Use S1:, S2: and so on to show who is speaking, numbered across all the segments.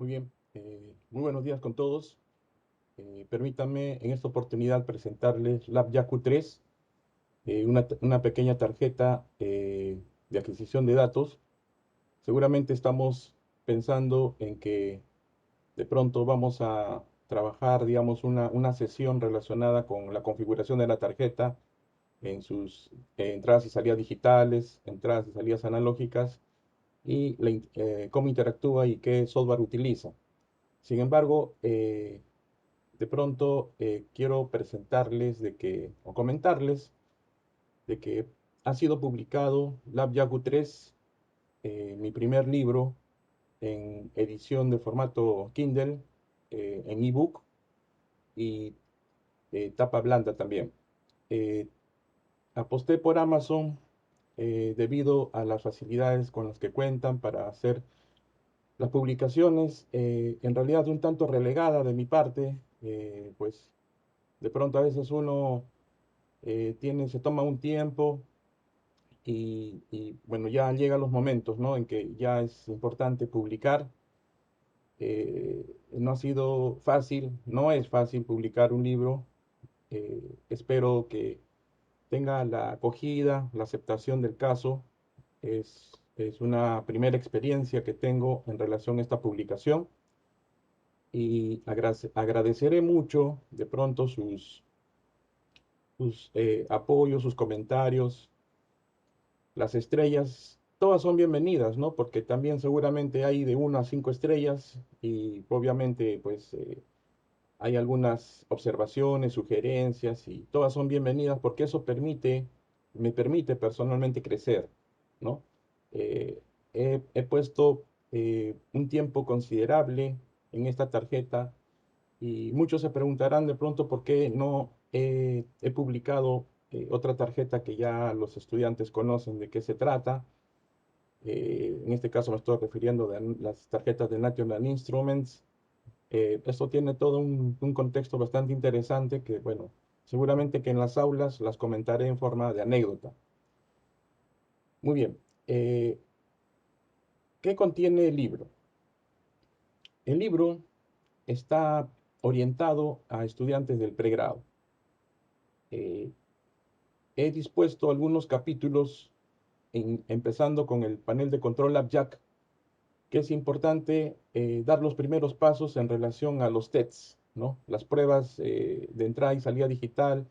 S1: Muy bien, muy buenos días con todos. Permítanme en esta oportunidad presentarles LabYaku 3, una pequeña tarjeta de adquisición de datos. Seguramente estamos pensando en que de pronto vamos a trabajar, digamos, una sesión relacionada con la configuración de la tarjeta en sus entradas y salidas digitales, entradas y salidas analógicas y cómo interactúa y qué software utiliza. Sin embargo, de pronto quiero presentarles o comentarles de que ha sido publicado LabYaku 3, mi primer libro en edición de formato Kindle, en ebook y tapa blanda también. Eh, Aposté por Amazon debido a las facilidades con las que cuentan para hacer las publicaciones, en realidad un tanto relegada de mi parte, pues de pronto a veces uno se toma un tiempo bueno, ya llegan los momentos, ¿no? En que ya es importante publicar. No ha sido fácil, no es fácil publicar un libro. Espero que tenga la acogida, la aceptación del caso. Es una primera experiencia que tengo en relación a esta publicación y agradeceré mucho de pronto sus apoyos, sus comentarios. Las estrellas, todas son bienvenidas, ¿no? Porque también seguramente hay de 1 a 5 estrellas y obviamente pues hay algunas observaciones, sugerencias y todas son bienvenidas porque eso me permite personalmente crecer, ¿no? Eh, he puesto un tiempo considerable en esta tarjeta y muchos se preguntarán de pronto por qué no he publicado otra tarjeta que ya los estudiantes conocen de qué se trata. En este caso me estoy refiriendo a las tarjetas de National Instruments. Esto tiene todo un contexto bastante interesante que, bueno, seguramente que en las aulas las comentaré en forma de anécdota. Muy bien. ¿Qué contiene el libro? El libro está orientado a estudiantes del pregrado. Eh, He dispuesto algunos capítulos empezando con el panel de control LabJack, que es importante dar los primeros pasos en relación a los tests, ¿no? Las pruebas de entrada y salida digital,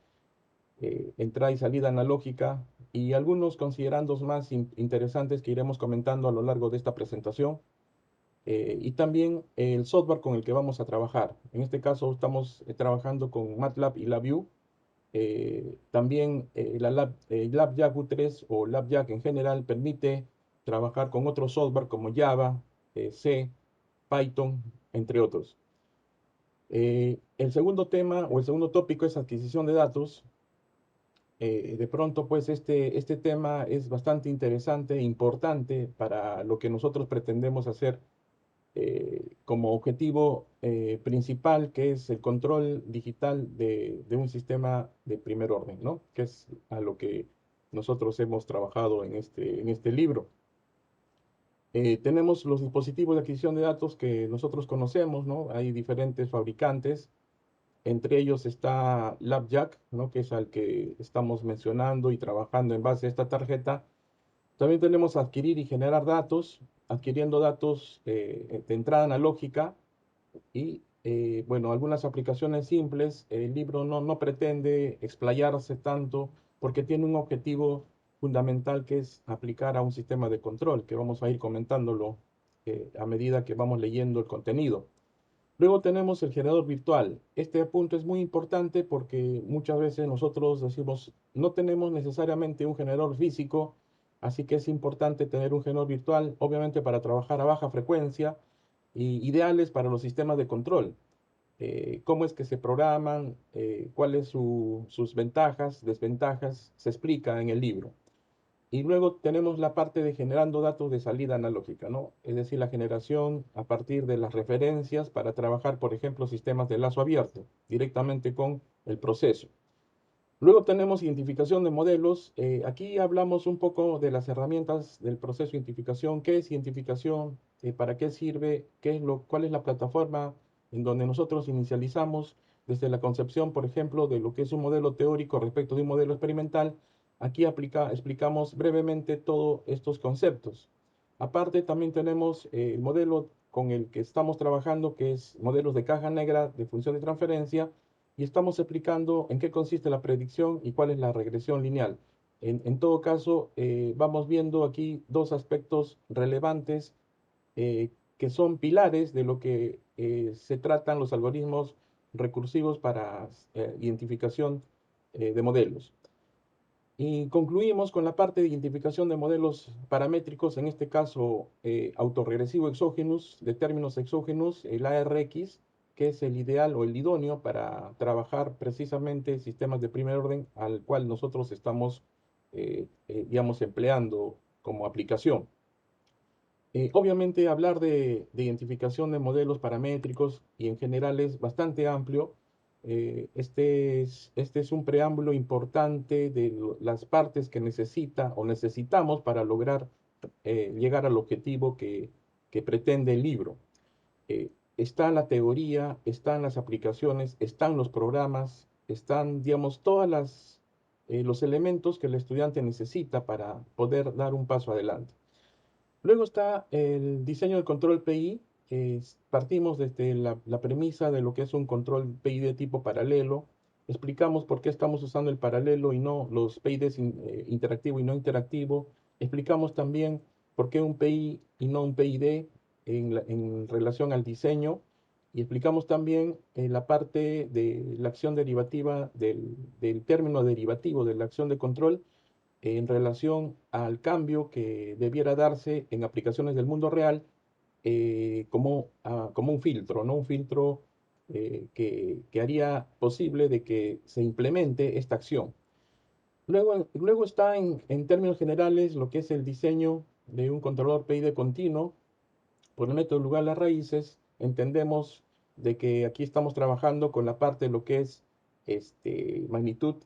S1: entrada y salida analógica y algunos considerandos más interesantes que iremos comentando a lo largo de esta presentación. Y también el software con el que vamos a trabajar. En este caso estamos trabajando con MATLAB y LabVIEW. También LabYaku 3 o LabYak en general permite trabajar con otro software como Java, C, Python, entre otros. El segundo tema o el segundo tópico es adquisición de datos. De pronto, pues este tema es bastante interesante e importante para lo que nosotros pretendemos hacer como objetivo principal, que es el control digital de un sistema de primer orden, ¿no? Que es a lo que nosotros hemos trabajado en este libro. Tenemos los dispositivos de adquisición de datos que nosotros conocemos, ¿no? Hay diferentes fabricantes, entre ellos está LabJack, ¿no? Que es al que estamos mencionando y trabajando en base a esta tarjeta. También tenemos adquirir y generar datos, adquiriendo datos de entrada analógica y, bueno, algunas aplicaciones simples. El libro no pretende explayarse tanto porque tiene un objetivo fundamental que es aplicar a un sistema de control, que vamos a ir comentándolo a medida que vamos leyendo el contenido. Luego tenemos el generador virtual. Este punto es muy importante porque muchas veces nosotros decimos no tenemos necesariamente un generador físico, así que es importante tener un generador virtual, obviamente para trabajar a baja frecuencia y ideales para los sistemas de control. Cómo es que se programan, cuáles sus ventajas, desventajas, se explica en el libro. Y luego tenemos la parte de generando datos de salida analógica, ¿no? Es decir, la generación a partir de las referencias para trabajar, por ejemplo, sistemas de lazo abierto, directamente con el proceso. Luego tenemos identificación de modelos. Aquí hablamos un poco de las herramientas del proceso de identificación. ¿Qué es identificación? ¿Para qué sirve? ¿Cuál es la plataforma en donde nosotros inicializamos desde la concepción, por ejemplo, de lo que es un modelo teórico respecto de un modelo experimental? Aquí explicamos brevemente todos estos conceptos. Aparte, también tenemos el modelo con el que estamos trabajando, que es modelos de caja negra de función de transferencia, y estamos explicando en qué consiste la predicción y cuál es la regresión lineal. En todo caso, vamos viendo aquí dos aspectos relevantes que son pilares de lo que se tratan los algoritmos recursivos para identificación de modelos. Y concluimos con la parte de identificación de modelos paramétricos, en este caso autorregresivo exógenos, de términos exógenos, el ARX, que es el ideal o el idóneo para trabajar precisamente sistemas de primer orden al cual nosotros estamos, digamos, empleando como aplicación. Obviamente hablar de identificación de modelos paramétricos y en general es bastante amplio. Este es un preámbulo importante de las partes que necesita o necesitamos para lograr llegar al objetivo que pretende el libro. Está la teoría, están las aplicaciones, están los programas, están, digamos, los elementos que el estudiante necesita para poder dar un paso adelante. Luego está el diseño del control PI. Partimos desde la premisa de lo que es un control PI de tipo paralelo. Explicamos por qué estamos usando el paralelo y no los PIDs interactivo y no interactivo. Explicamos también por qué un PI y no un PID en relación al diseño. Y explicamos también la parte de la acción derivativa del término derivativo de la acción de control en relación al cambio que debiera darse en aplicaciones del mundo real como un filtro, ¿no? Un filtro que haría posible de que se implemente esta acción. Luego está en términos generales lo que es el diseño de un controlador PID continuo. Por el método lugar las raíces, entendemos de que aquí estamos trabajando con la parte de lo que es magnitud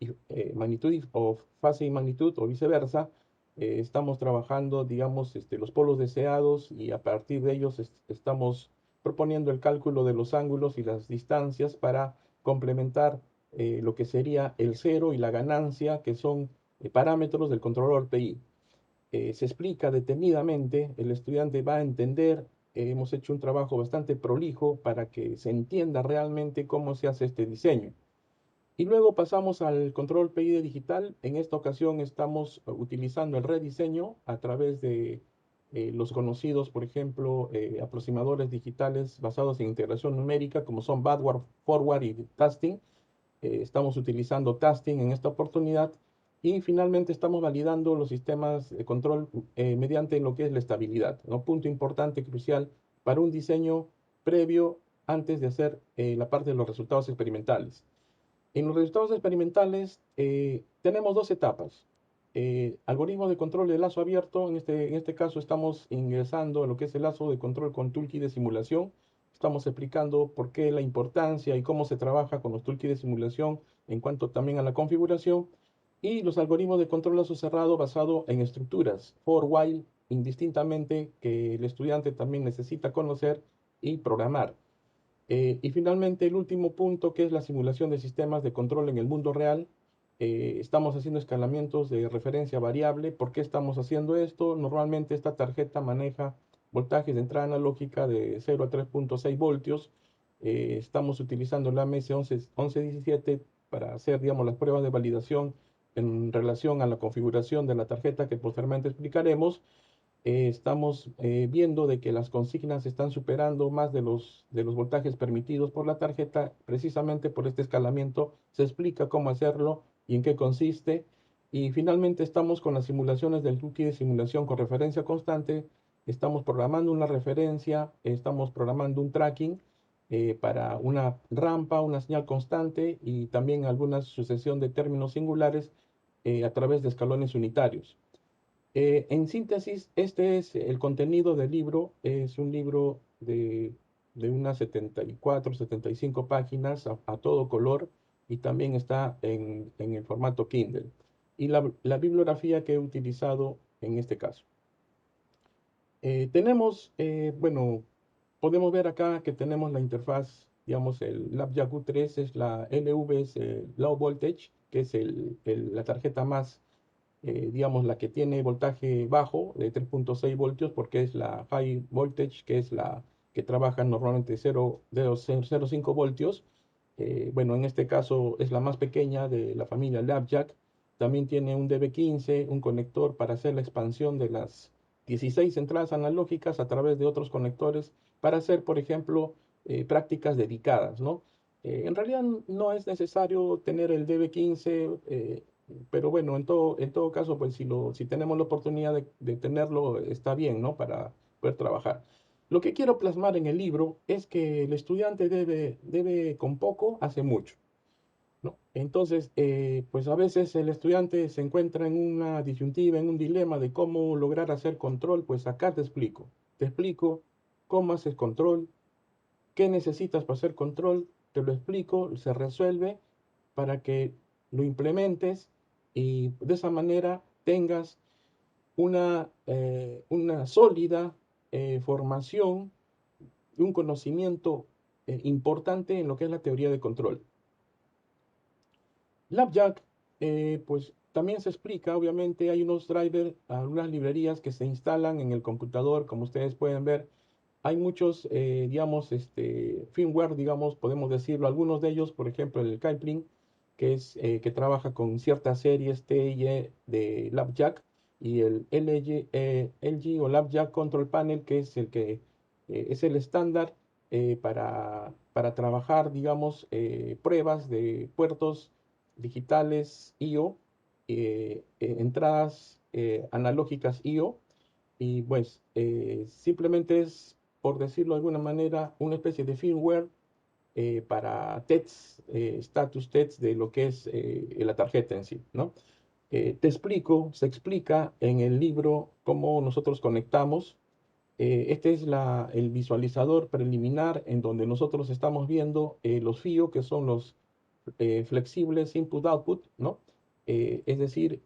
S1: o fase y magnitud o viceversa. Estamos trabajando, digamos, los polos deseados y a partir de ellos estamos proponiendo el cálculo de los ángulos y las distancias para complementar lo que sería el cero y la ganancia, que son parámetros del controlador PI. Se explica detenidamente, el estudiante va a entender. Hemos hecho un trabajo bastante prolijo para que se entienda realmente cómo se hace este diseño. Y luego pasamos al control PID digital. En esta ocasión estamos utilizando el rediseño a través de los conocidos, por ejemplo, aproximadores digitales basados en integración numérica, como son backward, forward y tasting. Estamos utilizando tasting en esta oportunidad y finalmente estamos validando los sistemas de control mediante lo que es la estabilidad, ¿no? Punto importante, crucial para un diseño previo antes de hacer la parte de los resultados experimentales. En los resultados experimentales tenemos dos etapas. Algoritmo de control de lazo abierto. En este caso estamos ingresando a lo que es el lazo de control con toolkit de simulación. Estamos explicando por qué la importancia y cómo se trabaja con los toolkits de simulación en cuanto también a la configuración. Y los algoritmos de control lazo cerrado basado en estructuras, for, while, indistintamente, que el estudiante también necesita conocer y programar. Y finalmente, el último punto, que es la simulación de sistemas de control en el mundo real. Estamos haciendo escalamientos de referencia variable. ¿Por qué estamos haciendo esto? Normalmente esta tarjeta maneja voltajes de entrada analógica de 0 a 3.6 voltios. Estamos utilizando la MS1117 para hacer, digamos, las pruebas de validación en relación a la configuración de la tarjeta que posteriormente explicaremos. Estamos viendo de que las consignas están superando más de los voltajes permitidos por la tarjeta. Precisamente por este escalamiento se explica cómo hacerlo y en qué consiste. Y finalmente estamos con las simulaciones del toolkit de simulación con referencia constante. Estamos programando una referencia, estamos programando un tracking para una rampa, una señal constante y también alguna sucesión de términos singulares a través de escalones unitarios. En síntesis, este es el contenido del libro. Es un libro de unas 74, 75 páginas a todo color. y también está en el formato Kindle. Y la bibliografía que he utilizado en este caso. Bueno, podemos ver acá que tenemos la interfaz, digamos, el LabJack U3 es la LV, es Low Voltage, que es la tarjeta más, digamos, la que tiene voltaje bajo de 3.6 voltios, porque es la High Voltage, que es la que trabaja normalmente 0.05 voltios. Bueno, en este caso es la más pequeña de la familia LabJack. También tiene un DB15, un conector para hacer la expansión de las 16 entradas analógicas a través de otros conectores para hacer, por ejemplo, prácticas dedicadas, ¿no? En realidad no es necesario tener el DB15, pero bueno, en todo caso, pues si tenemos la oportunidad de tenerlo, está bien, ¿no? Para poder trabajar. Lo que quiero plasmar en el libro es que el estudiante debe con poco, hace mucho, ¿no? Entonces, pues a veces el estudiante se encuentra en una disyuntiva, en un dilema de cómo lograr hacer control. Pues acá te explico cómo haces control, qué necesitas para hacer control, te lo explico, se resuelve para que lo implementes y de esa manera tengas una sólida formación, un conocimiento importante en lo que es la teoría de control. LabJack, pues también se explica, obviamente hay unos drivers, algunas librerías que se instalan en el computador, como ustedes pueden ver. Hay muchos, digamos, firmware, digamos, podemos decirlo, algunos de ellos, por ejemplo, el Kipling, que trabaja con ciertas series T y E de LabJack, y el LG o LabJack Control Panel, que es el que es el estándar para trabajar, digamos, pruebas de puertos digitales I/O, entradas analógicas I/O, y pues simplemente es, por decirlo de alguna manera, una especie de firmware para TETs, status TETs de lo que es la tarjeta en sí, ¿no? Se explica en el libro cómo nosotros conectamos. Este es el visualizador preliminar en donde nosotros estamos viendo los FIO, que son los flexibles input-output, ¿no? Es decir,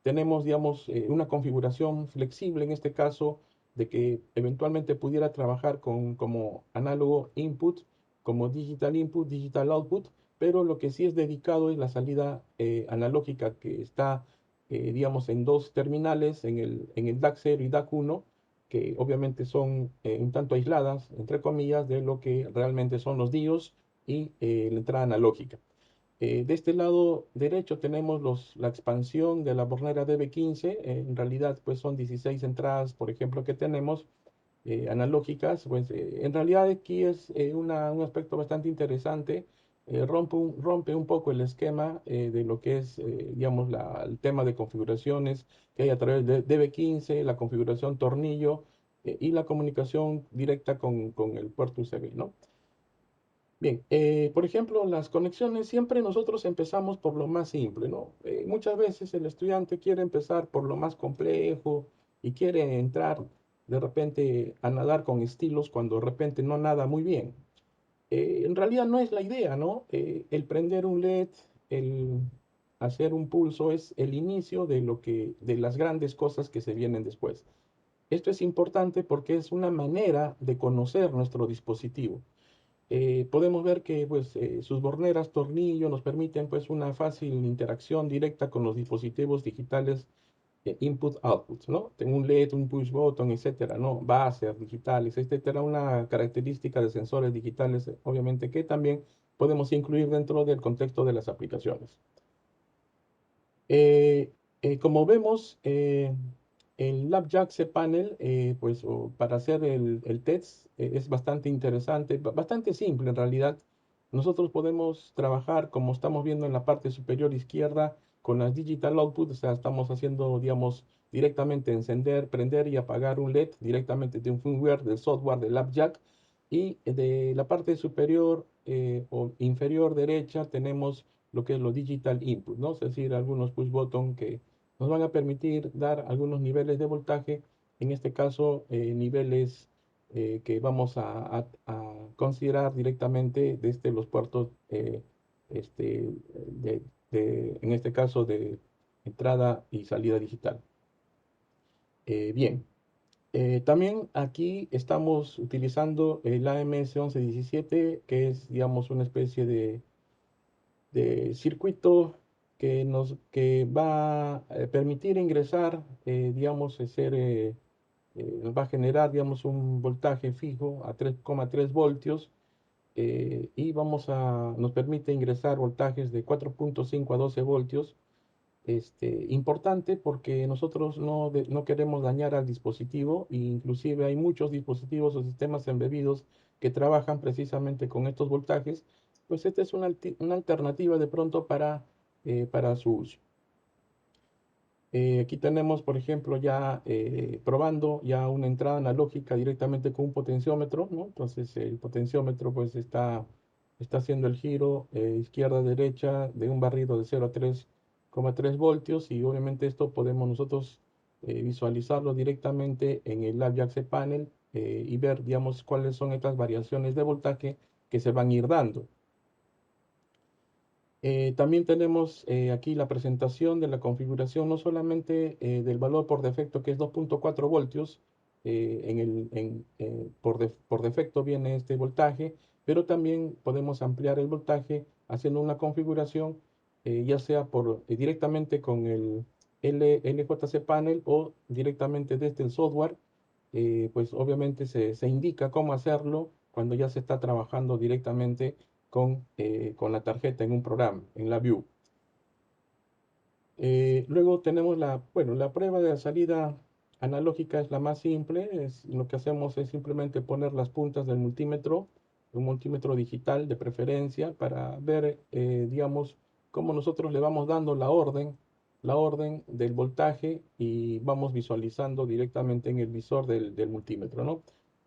S1: tenemos, digamos, una configuración flexible en este caso de que eventualmente pudiera trabajar como análogo input, como digital input, digital output, pero lo que sí es dedicado es la salida analógica que está, digamos, en dos terminales, en el DAC 0 y DAC 1, que obviamente son un tanto aisladas, entre comillas, de lo que realmente son los DIOs y la entrada analógica. De este lado derecho tenemos la expansión de la bornera DB15. En realidad, pues son 16 entradas, por ejemplo, que tenemos analógicas. Pues en realidad aquí es un aspecto bastante interesante. Rompe un poco el esquema de lo que es, digamos, el tema de configuraciones que hay a través de DB15, la configuración tornillo y la comunicación directa con el puerto USB, ¿no? Bien, por ejemplo, las conexiones, siempre nosotros empezamos por lo más simple, ¿no? Muchas veces el estudiante quiere empezar por lo más complejo y quiere entrar de repente a nadar con estilos cuando de repente no nada muy bien. En realidad no es la idea, ¿no? El prender un LED, el hacer un pulso es el inicio de las grandes cosas que se vienen después. Esto es importante porque es una manera de conocer nuestro dispositivo. Podemos ver que pues, sus borneras tornillo nos permiten pues, una fácil interacción directa con los dispositivos digitales input-output, ¿no? Tengo un LED, un push button, etcétera, ¿no? Buzzer digitales, etcétera, una característica de sensores digitales, obviamente, que también podemos incluir dentro del contexto de las aplicaciones. Eh, Como vemos, el LabJack cPanel, pues para hacer el test es bastante interesante, bastante simple en realidad. Nosotros podemos trabajar, como estamos viendo en la parte superior izquierda, con las digital output. O sea, estamos haciendo, digamos, directamente encender, prender y apagar un LED directamente de un firmware, del software del LabJack. Y de la parte superior o inferior derecha tenemos lo que es lo digital input, ¿no? Es decir, algunos push button que nos van a permitir dar algunos niveles de voltaje, en este caso niveles que vamos a considerar directamente desde los puertos este, en este caso de entrada y salida digital. Bien, también aquí estamos utilizando el AMS 1117, que es, digamos, una especie de circuito que va a permitir ingresar, digamos, nos va a generar, digamos, un voltaje fijo a 3,3 voltios, y nos permite ingresar voltajes de 4,5 a 12 voltios. Importante porque nosotros no queremos dañar al dispositivo, e inclusive hay muchos dispositivos o sistemas embebidos que trabajan precisamente con estos voltajes. Pues esta es una alternativa de pronto para su uso. Aquí tenemos, por ejemplo, ya probando ya una entrada analógica directamente con un potenciómetro, ¿no? Entonces el potenciómetro pues está haciendo el giro izquierda-derecha de un barrido de 0 a 3,3 voltios, y obviamente esto podemos nosotros visualizarlo directamente en el LabJack Panel, y ver, digamos, cuáles son estas variaciones de voltaje que se van a ir dando. También tenemos aquí la presentación de la configuración, no solamente del valor por defecto, que es 2,4 voltios. Por defecto viene este voltaje, pero también podemos ampliar el voltaje haciendo una configuración, ya sea directamente con el LJC Panel o directamente desde el software. Pues obviamente se indica cómo hacerlo cuando ya se está trabajando directamente con la tarjeta en un programa, en la View. Luego tenemos bueno, la prueba de salida analógica es la más simple. Lo que hacemos es simplemente poner las puntas del multímetro, un multímetro digital de preferencia, para ver, digamos, cómo nosotros le vamos dando la orden del voltaje, y vamos visualizando directamente en el visor del multímetro, ¿no?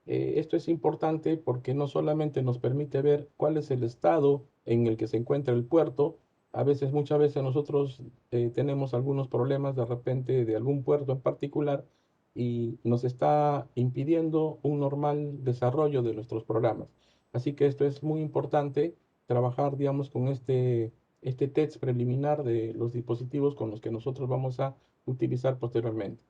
S1: Esto es importante porque no solamente nos permite ver cuál es el estado en el que se encuentra el puerto. Muchas veces nosotros tenemos algunos problemas de repente de algún puerto en particular, y nos está impidiendo un normal desarrollo de nuestros programas. Así que esto es muy importante, trabajar, digamos, con este test preliminar de los dispositivos con los que nosotros vamos a utilizar posteriormente.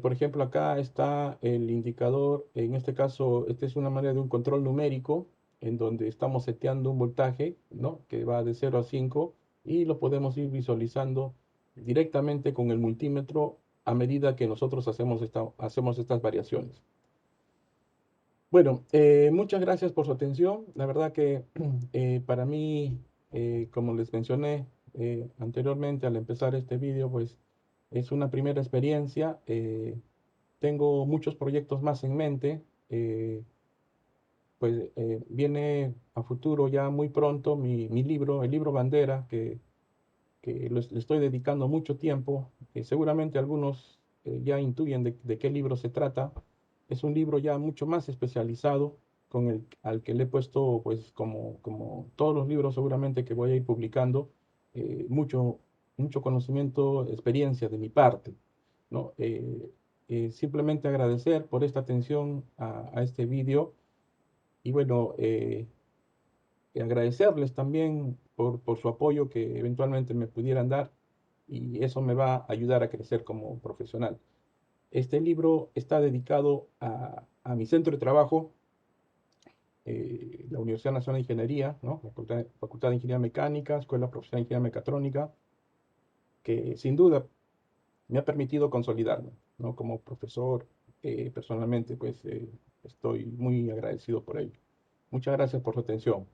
S1: Por ejemplo, acá está el indicador. En este caso, esta es una manera de un control numérico en donde estamos seteando un voltaje, ¿no? Que va de 0 a 5, y lo podemos ir visualizando directamente con el multímetro a medida que nosotros hacemos estas variaciones. Bueno, muchas gracias por su atención. La verdad que para mí, como les mencioné anteriormente al empezar este vídeo, pues es una primera experiencia. Tengo muchos proyectos más en mente. Pues viene a futuro ya muy pronto mi libro, el libro Bandera, que le estoy dedicando mucho tiempo. Seguramente algunos ya intuyen de qué libro se trata. Es un libro ya mucho más especializado, al que le he puesto, pues como todos los libros seguramente que voy a ir publicando, mucho conocimiento, experiencia de mi parte, ¿no? Simplemente agradecer por esta atención a este vídeo, y bueno, agradecerles también por su apoyo que eventualmente me pudieran dar, y eso me va a ayudar a crecer como profesional. Este libro está dedicado a mi centro de trabajo, la Universidad Nacional de Ingeniería, ¿no? Facultad de Ingeniería Mecánica, Escuela Profesional de Ingeniería Mecatrónica, que sin duda me ha permitido consolidarme, ¿no? Como profesor. Personalmente, pues estoy muy agradecido por ello. Muchas gracias por su atención.